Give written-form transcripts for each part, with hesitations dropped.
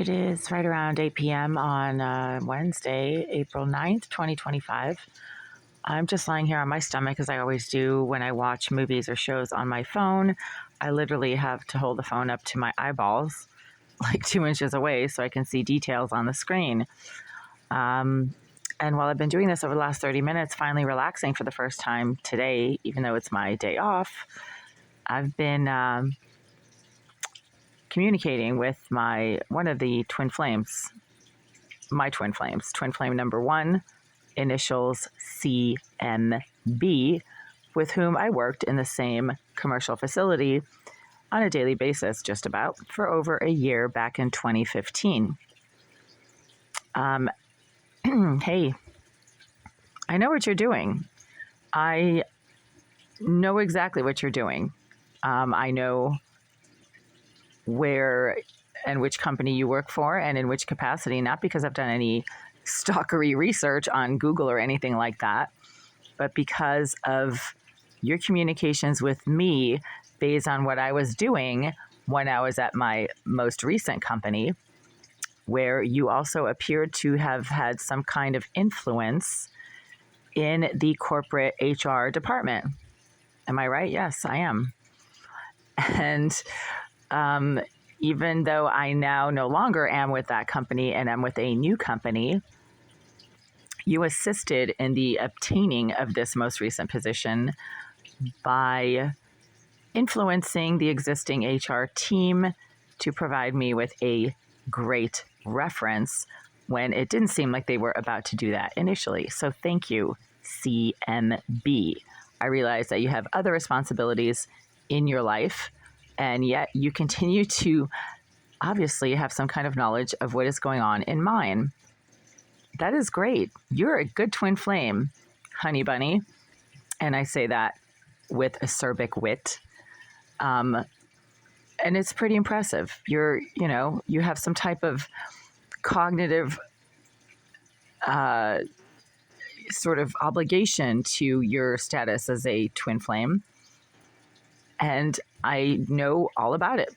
It is right around 8 p.m. on Wednesday, April 9th, 2025. I'm just lying here on my stomach, as I always do when I watch movies or shows on my phone. I literally have to hold the phone up to my eyeballs, like 2 inches away, so I can see details on the screen. And while I've been doing this over the last 30 minutes, finally relaxing for the first time today, even though it's my day off, I've been communicating with one of the twin flames, my twin flames, twin flame number one, initials CMB, with whom I worked in the same commercial facility on a daily basis, just about, for over a year back in 2015. Hey, I know what you're doing. I know exactly what you're doing. I know where and which company you work for and in which capacity, not because I've done any stalkery research on Google or anything like that, but because of your communications with me based on what I was doing when I was at my most recent company, where you also appeared to have had some kind of influence in the corporate HR department. Am I right? Yes, I am. And even though I now no longer am with that company and I'm with a new company, you assisted in the obtaining of this most recent position by influencing the existing HR team to provide me with a great reference when it didn't seem like they were about to do that initially. So thank you, CMB. I realize that you have other responsibilities in your life, and yet you continue to obviously have some kind of knowledge of what is going on in mine. That is great. You're a good twin flame, honey bunny. And I say that with acerbic wit. And it's pretty impressive. You have some type of cognitive sort of obligation to your status as a twin flame. And I know all about it,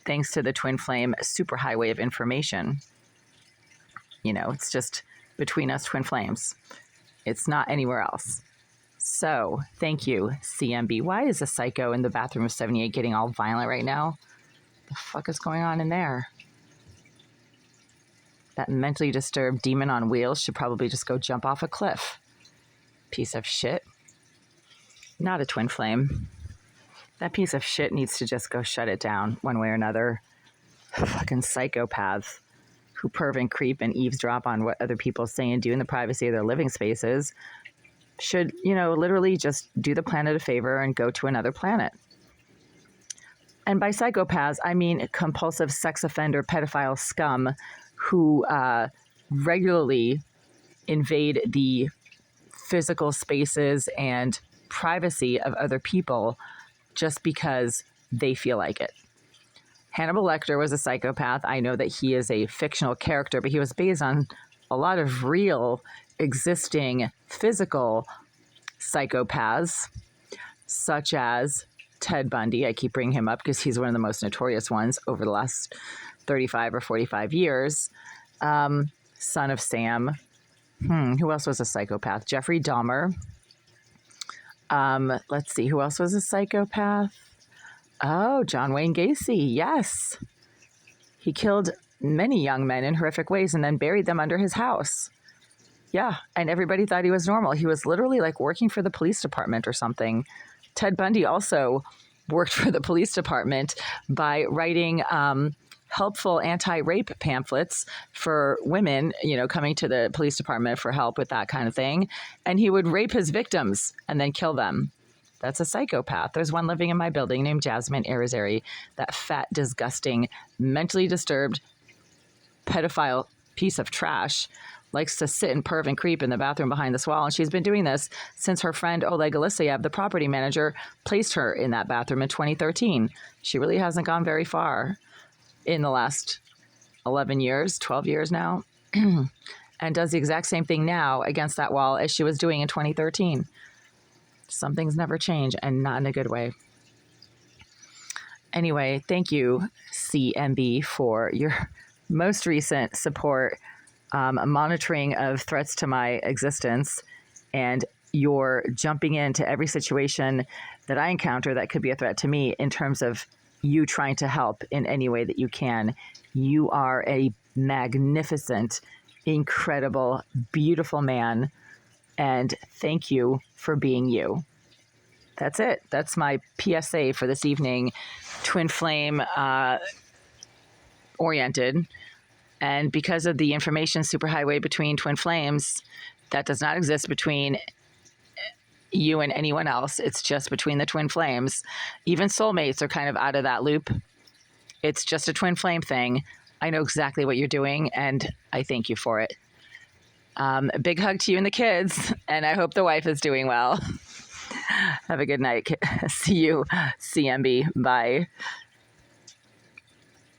thanks to the twin flame superhighway of information. It's just between us twin flames. It's not anywhere else. So thank you, CMB. Why is a psycho in the bathroom of 78 getting all violent right now? The fuck is going on in there? That mentally disturbed demon on wheels should probably just go jump off a cliff. Piece of shit. Not a twin flame. That piece of shit needs to just go shut it down one way or another. Fucking psychopaths who perv and creep and eavesdrop on what other people say and do in the privacy of their living spaces should, literally just do the planet a favor and go to another planet. And by psychopaths, I mean compulsive sex offender, pedophile scum who regularly invade the physical spaces and privacy of other people just because they feel like it. Hannibal Lecter was a psychopath. I know that he is a fictional character, but he was based on a lot of real existing physical psychopaths, such as Ted Bundy. I keep bringing him up because he's one of the most notorious ones over the last 35 or 45 years. Son of Sam. Who else was a psychopath? Jeffrey Dahmer. Let's see, who else was a psychopath? Oh, John Wayne Gacy, yes. He killed many young men in horrific ways and then buried them under his house. Yeah, and everybody thought he was normal. He was literally like working for the police department or something. Ted Bundy also worked for the police department by writing helpful anti-rape pamphlets for women, coming to the police department for help with that kind of thing. And he would rape his victims and then kill them. That's a psychopath. There's one living in my building named Jasmine Irizarry, that fat, disgusting, mentally disturbed, pedophile piece of trash, likes to sit and perv and creep in the bathroom behind this wall. And she's been doing this since her friend Oleg Alisiev, the property manager, placed her in that bathroom in 2013. She really hasn't gone very far in the last 11 years, 12 years now, and does the exact same thing now against that wall as she was doing in 2013. Some things never change, and not in a good way. Anyway, thank you, CMB, for your most recent support, monitoring of threats to my existence, and your jumping into every situation that I encounter that could be a threat to me in terms of you trying to help in any way that you can. You are a magnificent, incredible, beautiful man. And thank you for being you. That's it. That's my PSA for this evening. Twin flame oriented. And because of the information superhighway between twin flames, that does not exist between you and anyone else. It's just between the twin flames. Even soulmates are kind of out of that loop. It's just a twin flame thing. I know exactly what you're doing, and I thank you for it. A big hug to you and the kids, and I hope the wife is doing well. Have a good night. See you, CMB. Bye.